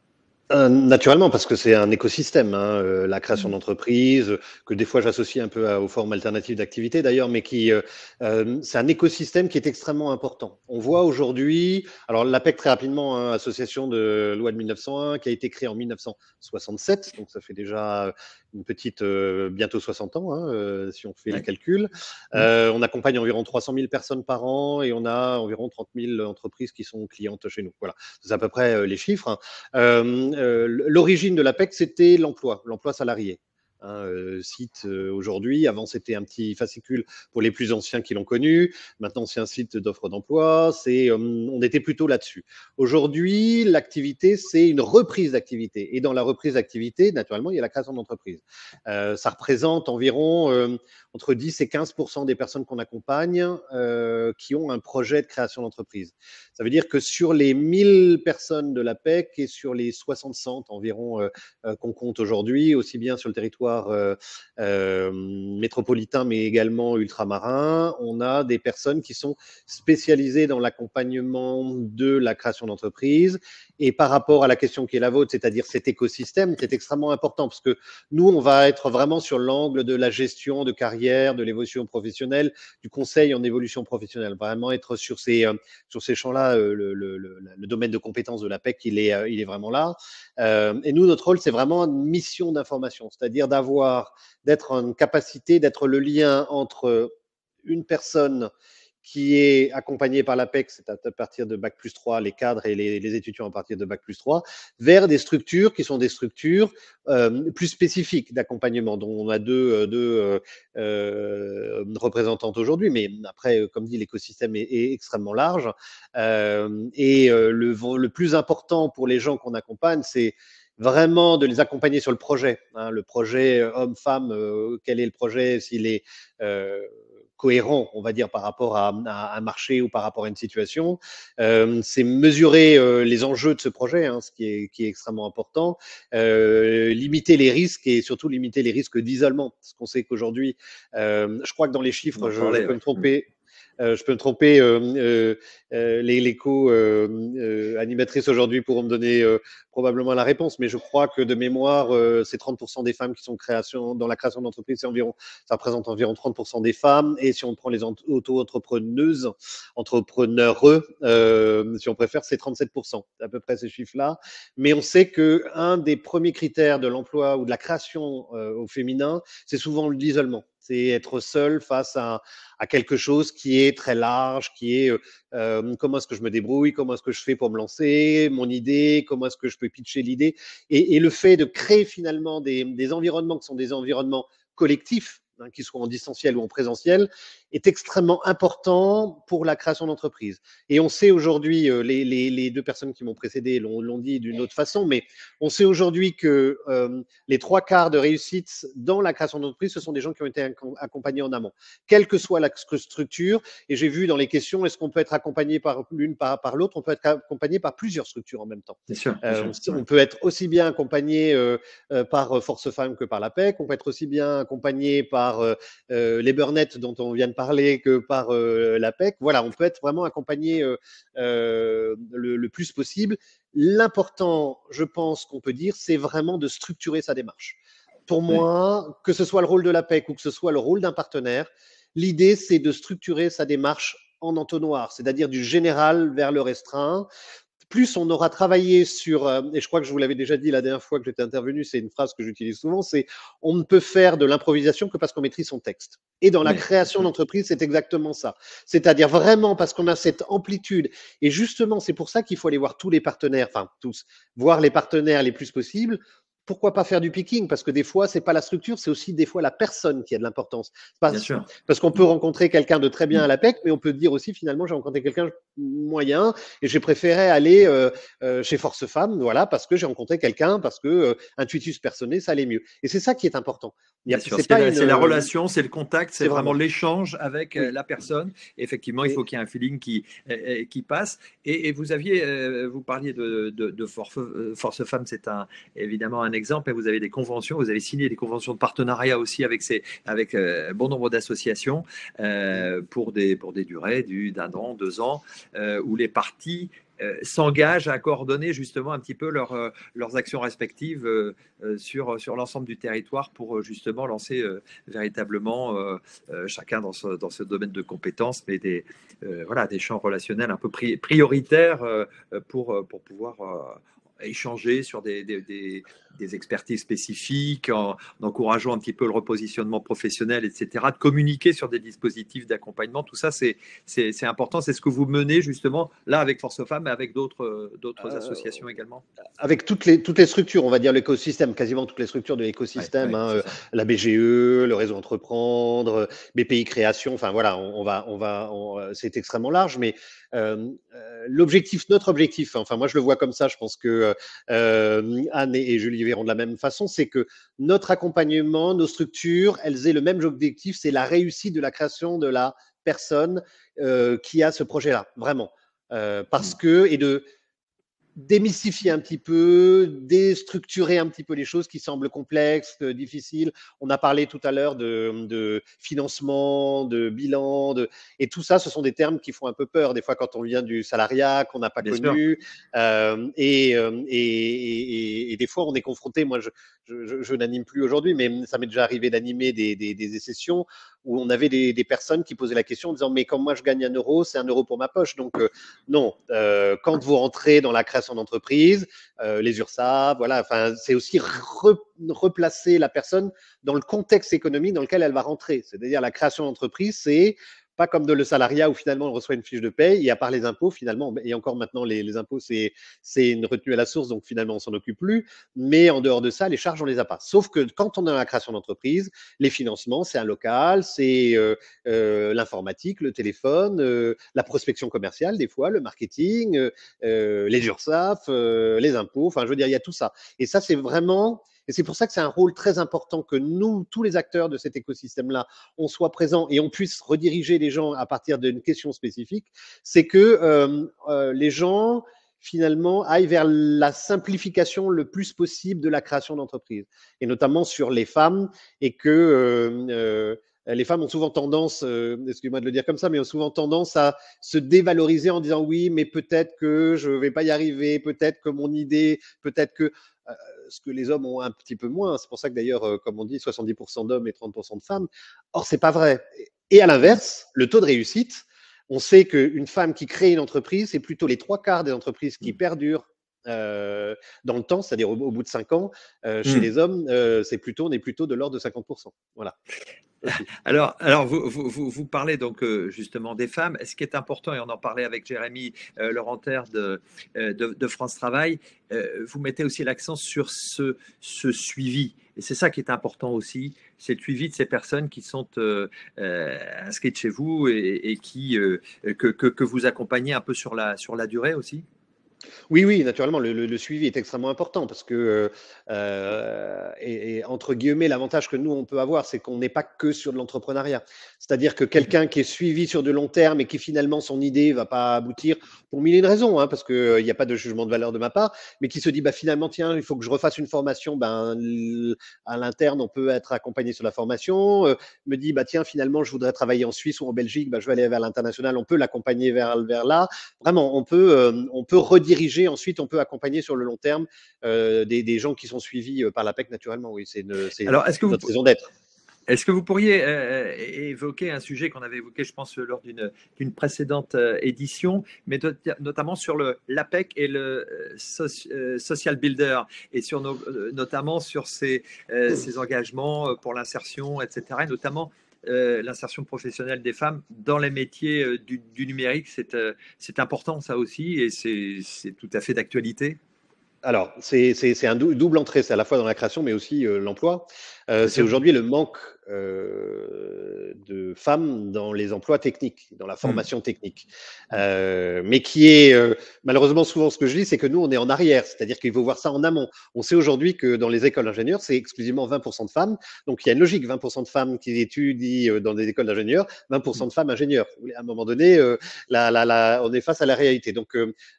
Naturellement, parce que c'est un écosystème, hein, la création d'entreprise, que des fois j'associe un peu aux formes alternatives d'activité d'ailleurs, mais c'est un écosystème qui est extrêmement important. On voit aujourd'hui, alors l'APEC très rapidement, hein, association de loi de 1901, qui a été créée en 1967, donc ça fait déjà une petite, bientôt 60 ans, hein, si on fait les calculs. On accompagne environ 300 000 personnes par an et on a environ 30 000 entreprises qui sont clientes chez nous. Voilà, c'est à peu près les chiffres. L'origine de l'APEC, c'était l'emploi salarié. Site aujourd'hui, avant c'était un petit fascicule pour les plus anciens qui l'ont connu, maintenant c'est un site d'offres d'emploi, on était plutôt là-dessus. Aujourd'hui, l'activité, c'est une reprise d'activité, et dans la reprise d'activité, naturellement, il y a la création d'entreprise. Ça représente environ entre 10 et 15% des personnes qu'on accompagne qui ont un projet de création d'entreprise. Ça veut dire que sur les 1000 personnes de l'APEC et sur les 60 centres environ qu'on compte aujourd'hui, aussi bien sur le territoire métropolitain mais également ultramarin, on a des personnes qui sont spécialisées dans l'accompagnement de la création d'entreprise. Et par rapport à la question qui est la vôtre, c'est-à-dire cet écosystème, c'est extrêmement important parce que nous, on va être vraiment sur l'angle de la gestion de carrière, de l'évolution professionnelle, du conseil en évolution professionnelle, vraiment être sur ces champs-là. Le domaine de compétences de l'APEC, il est vraiment là. Et nous, notre rôle, c'est vraiment une mission d'information, c'est-à-dire d'être en capacité d'être le lien entre une personne qui est accompagnée par l'APEC, c'est à partir de Bac+3, les cadres et les étudiants à partir de Bac+3, vers des structures qui sont des structures plus spécifiques d'accompagnement, dont on a deux représentantes aujourd'hui, mais après, comme dit, l'écosystème est extrêmement large. Le plus important pour les gens qu'on accompagne, c'est vraiment de les accompagner sur le projet. Le projet homme-femme, quel est le projet, s'il est cohérent, on va dire, par rapport à un marché ou par rapport à une situation. C'est mesurer les enjeux de ce projet, ce qui est extrêmement important. Limiter les risques et surtout limiter les risques d'isolement. Parce qu'on sait qu'aujourd'hui, je crois que dans les chiffres, je peux me tromper. Les co-animatrices aujourd'hui pourront me donner probablement la réponse, mais je crois que de mémoire, c'est 30% des femmes qui sont dans la création d'entreprise, ça représente environ 30% des femmes. Et si on prend les auto-entrepreneuses, entrepreneurs, si on préfère, c'est 37%, à peu près ces chiffres-là. Mais on sait que un des premiers critères de l'emploi ou de la création au féminin, c'est souvent l'isolement. C'est être seul face à quelque chose qui est très large, qui est comment est-ce que je me débrouille, comment est-ce que je fais pour me lancer, mon idée, comment est-ce que je peux pitcher l'idée. Et le fait de créer finalement des environnements qui sont des environnements collectifs, qu'ils soient en distanciel ou en présentiel, est extrêmement important pour la création d'entreprise. Et on sait aujourd'hui, les deux personnes qui m'ont précédé l'ont dit d'une autre façon, mais on sait aujourd'hui que les 3/4 de réussite dans la création d'entreprise, ce sont des gens qui ont été accompagnés en amont, quelle que soit la structure. Et j'ai vu dans les questions, est-ce qu'on peut être accompagné par l'une, par l'autre? On peut être accompagné par plusieurs structures en même temps. Bien sûr. On peut être aussi bien accompagné par Force Femmes que par l'APEC. On peut être aussi bien accompagné par les Burnettes dont on vient de parler que par l'APEC. Voilà, on peut être vraiment accompagné le plus possible. L'important, je pense qu'on peut dire, c'est vraiment de structurer sa démarche. Pour moi, que ce soit le rôle de l'APEC ou que ce soit le rôle d'un partenaire, l'idée, c'est de structurer sa démarche en entonnoir, c'est-à-dire du général vers le restreint. Plus on aura travaillé sur, et je crois que je vous l'avais déjà dit la dernière fois que j'étais intervenu, c'est une phrase que j'utilise souvent, c'est on ne peut faire de l'improvisation que parce qu'on maîtrise son texte. Et dans la création d'entreprise, c'est exactement ça. C'est-à-dire vraiment parce qu'on a cette amplitude. Et justement, c'est pour ça qu'il faut aller voir tous les partenaires, enfin tous, voir les partenaires les plus possibles pourquoi pas faire du picking? Parce que des fois, c'est pas la structure, c'est aussi des fois la personne qui a de l'importance. Bien sûr. Parce qu'on peut rencontrer quelqu'un de très bien à l'APEC, mais on peut dire aussi finalement j'ai rencontré quelqu'un moyen et j'ai préféré aller chez Force Femmes, voilà, parce que j'ai rencontré quelqu'un, parce que intuitus personnel, ça allait mieux. Et c'est ça qui est important. Bien sûr, c'est la relation, c'est le contact, c'est vraiment l'échange avec la personne. Effectivement, il faut qu'il y ait un feeling qui passe. Et vous parliez de Force Femmes, c'est évidemment un exemple. Et vous avez des conventions, vous avez signé des conventions de partenariat aussi avec bon nombre d'associations pour des durées d'un an, 2 ans, où les parties s'engagent à coordonner justement un petit peu leurs actions respectives sur l'ensemble du territoire pour justement lancer véritablement chacun dans ce domaine de compétences, mais des champs relationnels un peu prioritaires pour pouvoir échanger sur des expertises spécifiques, en encourageant un petit peu le repositionnement professionnel, etc., de communiquer sur des dispositifs d'accompagnement. Tout ça, c'est important. C'est ce que vous menez justement là avec Force Femmes, mais avec d'autres associations également. Avec toutes les structures, on va dire l'écosystème, quasiment toutes les structures de l'écosystème, la BGE, le réseau Entreprendre, BPI Création, enfin voilà, c'est extrêmement large, mais notre objectif, enfin moi je le vois comme ça, je pense que Anne et Julie verront de la même façon, c'est que notre accompagnement, nos structures, elles aient le même objectif, c'est la réussite de la création de la personne qui a ce projet-là, vraiment. Parce que, et de démystifier un petit peu, déstructurer un petit peu les choses qui semblent complexes, difficiles. On a parlé tout à l'heure de financement, de bilan, et tout ça, ce sont des termes qui font un peu peur des fois quand on vient du salariat, qu'on n'a pas connu. Et des fois, on est confronté, moi je n'anime plus aujourd'hui, mais ça m'est déjà arrivé d'animer des sessions où on avait des personnes qui posaient la question en disant mais quand moi je gagne 1 euro, c'est 1 euro pour ma poche. Donc non, quand vous rentrez dans la création d'entreprise, les URSSAF, voilà, enfin c'est aussi replacer la personne dans le contexte économique dans lequel elle va rentrer. C'est-à-dire la création d'entreprise, c'est pas comme le salariat où finalement on reçoit une fiche de paye et à part les impôts finalement, et encore maintenant les impôts c'est une retenue à la source, donc finalement on s'en occupe plus, mais en dehors de ça les charges on les a pas. Sauf que quand on a la création d'entreprise, les financements c'est un local, c'est l'informatique, le téléphone, la prospection commerciale des fois, le marketing, les URSSAF, les impôts, enfin je veux dire il y a tout ça. Et ça c'est vraiment... Et c'est pour ça que c'est un rôle très important que nous, tous les acteurs de cet écosystème-là, on soit présents et on puisse rediriger les gens à partir d'une question spécifique. C'est que les gens, finalement, aillent vers la simplification le plus possible de la création d'entreprise, et notamment sur les femmes, et que les femmes ont souvent tendance, excusez-moi de le dire comme ça, mais ont souvent tendance à se dévaloriser en disant oui, mais peut-être que je ne vais pas y arriver, peut-être que mon idée, peut-être que... ce que les hommes ont un petit peu moins. C'est pour ça que d'ailleurs, comme on dit, 70% d'hommes et 30% de femmes. Or, c'est pas vrai. Et à l'inverse, le taux de réussite, on sait qu'une femme qui crée une entreprise, c'est plutôt les 3/4 des entreprises qui perdurent dans le temps, c'est-à-dire au bout de 5 ans. Chez les hommes, on est plutôt de l'ordre de 50%. Voilà. Alors vous parlez donc justement des femmes. Ce qui est important, et on en parlait avec Jérémy Laurenterre de France Travail, vous mettez aussi l'accent sur ce suivi. Et c'est ça qui est important aussi, c'est le suivi de ces personnes qui sont inscrites chez vous et que vous accompagnez un peu sur la durée aussi. Oui, naturellement, le suivi est extrêmement important parce que, et entre guillemets, l'avantage que nous, on peut avoir, c'est qu'on n'est pas que sur de l'entrepreneuriat. C'est-à-dire que quelqu'un qui est suivi sur de long terme et qui finalement, son idée va pas aboutir pour mille et une raisons, hein, parce qu'il n'y a pas de jugement de valeur de ma part, mais qui se dit, bah, finalement, tiens, il faut que je refasse une formation, ben, à l'interne, on peut être accompagné sur la formation, me dit, bah, tiens, finalement, je voudrais travailler en Suisse ou en Belgique, bah, je vais aller vers l'international, on peut l'accompagner vers là. Vraiment, on peut rediriger, ensuite on peut accompagner sur le long terme des gens qui sont suivis par l'APEC naturellement. Oui, c'est notre raison d'être. Est-ce que vous pourriez évoquer un sujet qu'on avait évoqué, je pense, lors d'une précédente édition, mais notamment sur l'APEC et le Social Builder, et notamment sur ces engagements pour l'insertion, etc., et notamment l'insertion professionnelle des femmes dans les métiers du numérique. C'est important ça aussi, et c'est tout à fait d'actualité. Alors, c'est un double entrée, c'est à la fois dans la création, mais aussi l'emploi. Bien C'est sûr. aujourd'hui le manque de femmes dans les emplois techniques, dans la Hmm. formation technique. Mais qui est malheureusement souvent ce que je dis, c'est que nous, on est en arrière, c'est-à-dire qu'il faut voir ça en amont. On sait aujourd'hui que dans les écoles d'ingénieurs, c'est exclusivement 20% de femmes. Donc, il y a une logique, 20% de femmes qui étudient dans des écoles d'ingénieurs, 20% de femmes ingénieurs. À un moment donné, on est face à la réalité. Donc,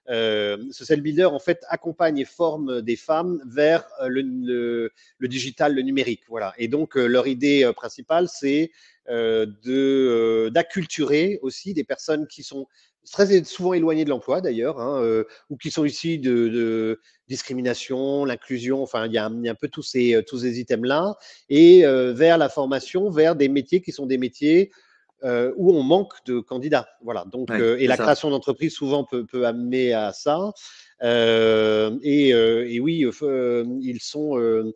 Social Builder, en fait, accompagne et forme des femmes vers le digital, le numérique. Voilà. Et donc, leur idée principale, c'est d'acculturer aussi des personnes qui sont très souvent éloignées de l'emploi, d'ailleurs, hein, ou qui sont issues de discrimination, l'inclusion, enfin, il y a un peu tous ces items-là, et vers la formation, vers des métiers qui sont des métiers où on manque de candidats. Voilà. Donc, Ouais, et c'est la ça. création d'entreprise souvent peut amener à ça. Et oui, ils sont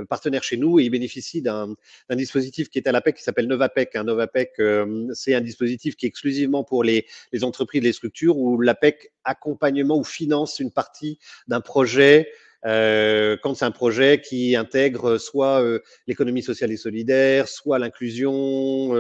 partenaires chez nous et ils bénéficient d'un dispositif qui est à l'APEC qui s'appelle Novapec. Hein. Novapec, c'est un dispositif qui est exclusivement pour les entreprises, les structures, où l'APEC accompagnement ou finance une partie d'un projet. Quand c'est un projet qui intègre soit l'économie sociale et solidaire, soit l'inclusion,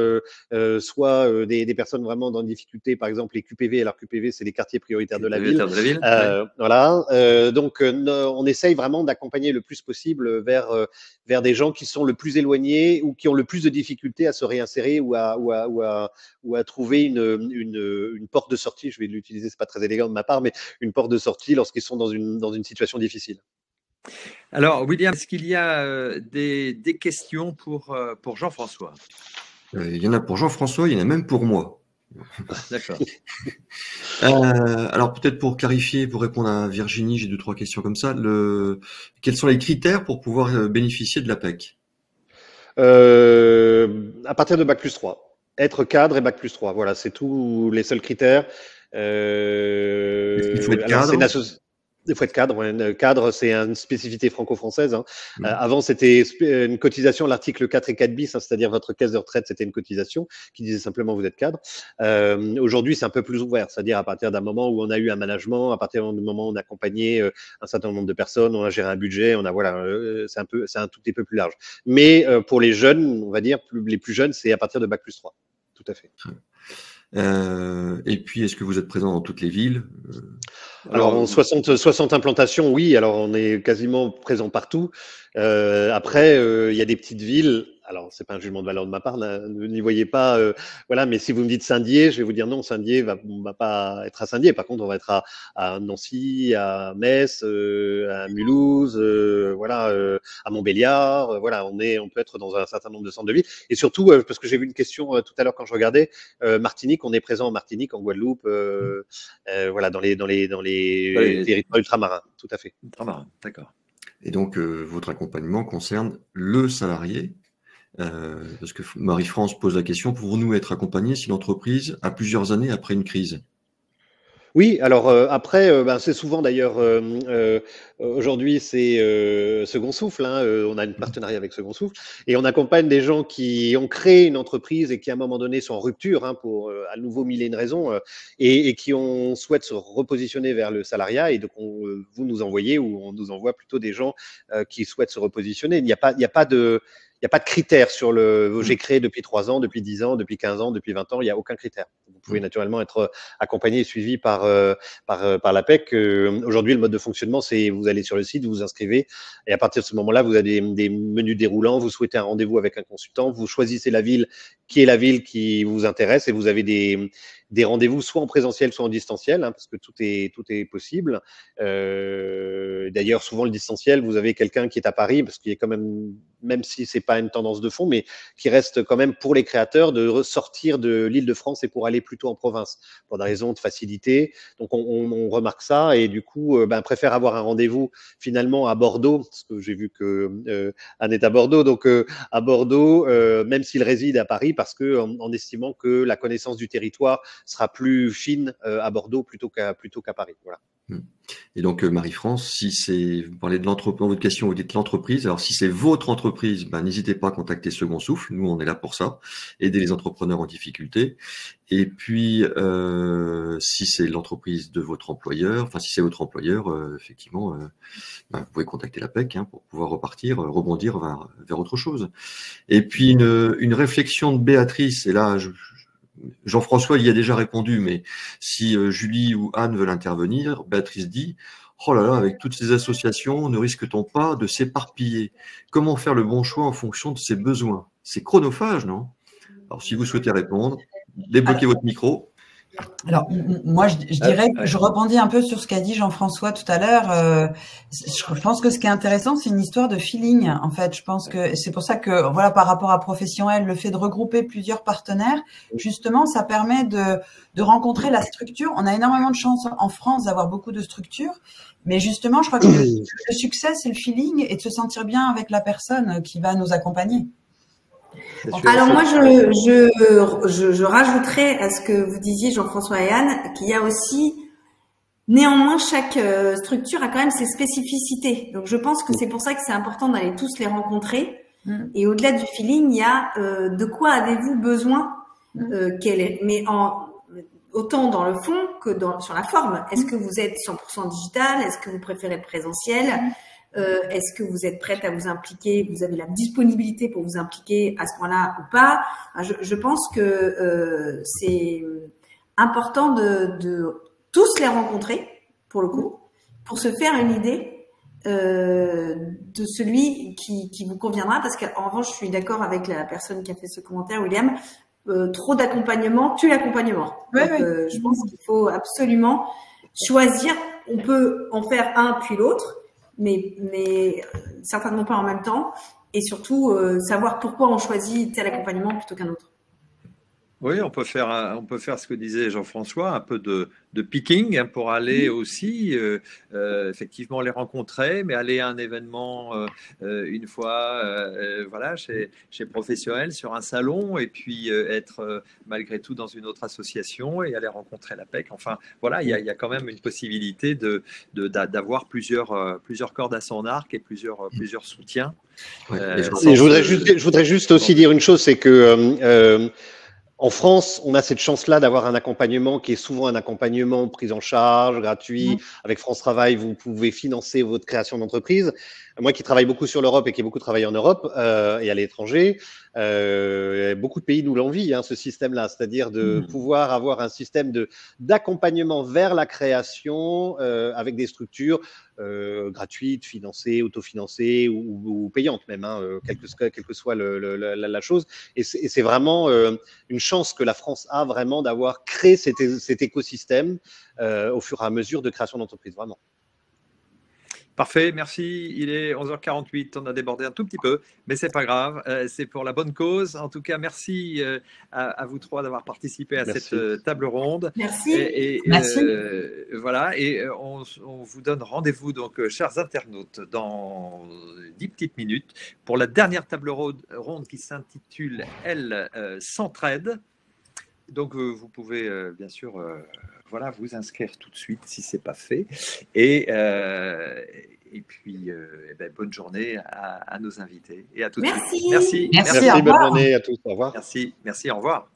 soit des personnes vraiment dans des difficultés, par exemple les QPV. Alors QPV, c'est les quartiers prioritaires de la ville. De la ville. Ouais. Voilà. Donc, on essaye vraiment d'accompagner le plus possible vers des gens qui sont le plus éloignés ou qui ont le plus de difficultés à se réinsérer ou à trouver une porte de sortie. Je vais l'utiliser, c'est pas très élégant de ma part, mais une porte de sortie lorsqu'ils sont dans une situation difficile. Alors, William, est-ce qu'il y a des questions pour Jean-François? Il y en a pour Jean-François, il y en a même pour moi. D'accord. Alors peut-être pour clarifier, pour répondre à Virginie, j'ai 2-3 questions comme ça. Quels sont les critères pour pouvoir bénéficier de l'APEC? À partir de Bac+3. Être cadre et Bac+3. Voilà, c'est tous les seuls critères. Est-ce qu'il faut être Alors, cadre? Il faut être cadre. Ouais. Cadre, c'est une spécificité franco-française. Hein. Avant, c'était une cotisation, l'article 4 et 4 bis, hein, c'est-à-dire votre caisse de retraite, c'était une cotisation qui disait simplement vous êtes cadre. Aujourd'hui, c'est un peu plus ouvert, c'est-à-dire à partir d'un moment où on a eu un management, à partir du moment où on a accompagné un certain nombre de personnes, on a géré un budget, on a voilà, c'est un tout petit peu plus large. Mais pour les jeunes, on va dire, les plus jeunes, c'est à partir de Bac+3. Tout à fait. Et puis, est-ce que vous êtes présent dans toutes les villes? Alors, 60 implantations, oui. Alors, on est quasiment présent partout. Après, il y a des petites villes. Alors, c'est pas un jugement de valeur de ma part, ne n'y voyez pas. Voilà, mais si vous me dites Saint-Dié, je vais vous dire non, Saint-Dié on va pas être à Saint-Dié. Par contre, on va être à Nancy, à Metz, à Mulhouse, voilà, à Montbéliard. Voilà, on peut être dans un certain nombre de centres de ville. Et surtout, parce que j'ai vu une question tout à l'heure quand je regardais, Martinique, on est présent en Martinique, en Guadeloupe, voilà, dans les territoires ultramarins, tout à fait. Ultramarins, d'accord. Et donc, votre accompagnement concerne le salarié, parce que Marie-France pose la question, pouvons-nous être accompagnés si l'entreprise a plusieurs années après une crise? Oui, alors après, c'est souvent d'ailleurs, aujourd'hui, c'est Second Souffle. Hein, on a une partenariat avec Second Souffle et on accompagne des gens qui ont créé une entreprise et qui, à un moment donné, sont en rupture hein, pour à nouveau mille et une raisons et qui souhaitent se repositionner vers le salariat. Et donc, vous nous envoyez ou on nous envoie plutôt des gens qui souhaitent se repositionner. Il n'y a pas de critères sur j'ai créé depuis 3 ans, depuis 10 ans, depuis 15 ans, depuis 20 ans, il n'y a aucun critère. Vous pouvez naturellement être accompagné et suivi par l'APEC. Aujourd'hui, le mode de fonctionnement, c'est vous allez sur le site, vous vous inscrivez et à partir de ce moment-là, vous avez des menus déroulants, vous souhaitez un rendez-vous avec un consultant, vous choisissez la ville qui est la ville qui vous intéresse et vous avez des rendez-vous soit en présentiel, soit en distanciel, hein, parce que tout est possible. D'ailleurs, souvent le distanciel, vous avez quelqu'un qui est à Paris, parce qu'il y a quand même si c'est pas une tendance de fond, mais qui reste quand même pour les créateurs de sortir de l'Île-de-France et pour aller plutôt en province, pour des raisons de facilité. Donc on remarque ça et du coup, préfère avoir un rendez-vous finalement à Bordeaux, parce que j'ai vu que Anne est à Bordeaux, donc à Bordeaux, même s'il réside à Paris, parce que en estimant que la connaissance du territoire sera plus fine à Bordeaux plutôt qu'à Paris. Voilà. Et donc, Marie-France, si c'est, vous parlez de l'entreprise, dans votre question, vous dites l'entreprise. Alors, si c'est votre entreprise, n'hésitez pas à contacter Second Souffle. Nous, on est là pour ça, aider les entrepreneurs en difficulté. Et puis, si c'est l'entreprise de votre employeur, enfin, si c'est votre employeur, effectivement, vous pouvez contacter l'APEC pour pouvoir rebondir vers autre chose. Et puis, une réflexion de Béatrice, et là, Jean-François y a déjà répondu, mais si Julie ou Anne veulent intervenir, Béatrice dit « Oh là là, avec toutes ces associations, ne risque-t-on pas de s'éparpiller? Comment faire le bon choix en fonction de ses besoins ?» C'est chronophage, non? Alors, si vous souhaitez répondre, débloquez votre micro. Alors, moi, je dirais que je rebondis un peu sur ce qu'a dit Jean-François tout à l'heure. Je pense que ce qui est intéressant, c'est une histoire de feeling. En fait, je pense que c'est pour ça que, voilà, par rapport à Professionnel, le fait de regrouper plusieurs partenaires, justement, ça permet de rencontrer la structure. On a énormément de chance en France d'avoir beaucoup de structures, mais justement, je crois que le succès, c'est le feeling et de se sentir bien avec la personne qui va nous accompagner. Alors moi, je rajouterais à ce que vous disiez, Jean-François et Anne, qu'il y a aussi, néanmoins, chaque structure a quand même ses spécificités. Donc je pense que c'est pour ça que c'est important d'aller tous les rencontrer. Et au-delà du feeling, il y a de quoi avez-vous besoin mais autant dans le fond que sur la forme. Est-ce que vous êtes 100% digital? Est-ce que vous préférez le présentiel? Est-ce que vous êtes prête à vous impliquer? Vous avez la disponibilité pour vous impliquer à ce point-là ou pas? Je pense que c'est important de tous les rencontrer, pour le coup, pour se faire une idée de celui qui vous conviendra. Parce qu'en revanche, je suis d'accord avec la personne qui a fait ce commentaire, William. Trop d'accompagnement tue l'accompagnement. Je pense qu'il faut absolument choisir. On peut en faire un puis l'autre, mais certainement pas en même temps, et surtout savoir pourquoi on choisit tel accompagnement plutôt qu'un autre. Oui, on peut faire ce que disait Jean-François, un peu de picking pour aller aussi effectivement les rencontrer, mais aller à un événement une fois voilà, chez Professionnel sur un salon, et puis être malgré tout dans une autre association et aller rencontrer l'APEC. Enfin voilà, il y a quand même une possibilité d'avoir plusieurs cordes à son arc et plusieurs soutiens. Je voudrais juste aussi dire une chose, c'est que en France, on a cette chance-là d'avoir un accompagnement qui est souvent un accompagnement pris en charge, gratuit. Avec France Travail, vous pouvez financer votre création d'entreprise. Moi qui travaille beaucoup sur l'Europe et qui ai beaucoup travaillé en Europe et à l'étranger, beaucoup de pays nous l'envient, ce système-là, c'est-à-dire de pouvoir avoir un système d'accompagnement vers la création avec des structures gratuites, financées, autofinancées ou payantes même, quelle que soit la chose. Et c'est vraiment une chance que la France a vraiment d'avoir créé cet écosystème au fur et à mesure de création d'entreprise, vraiment. Parfait, merci. Il est 11h48, on a débordé un tout petit peu, mais c'est pas grave, c'est pour la bonne cause. En tout cas, merci à vous trois d'avoir participé à cette table ronde. Merci. Merci. Voilà, et on vous donne rendez-vous, donc, chers internautes, dans 10 petites minutes pour la dernière table ronde qui s'intitule « Elle s'entraide ». Donc, vous pouvez bien sûr voilà, vous inscrire tout de suite si ce n'est pas fait. Et puis, bonne journée à nos invités et à toutes. Merci. Merci. Bonne journée à tous. Au revoir. Merci, au revoir.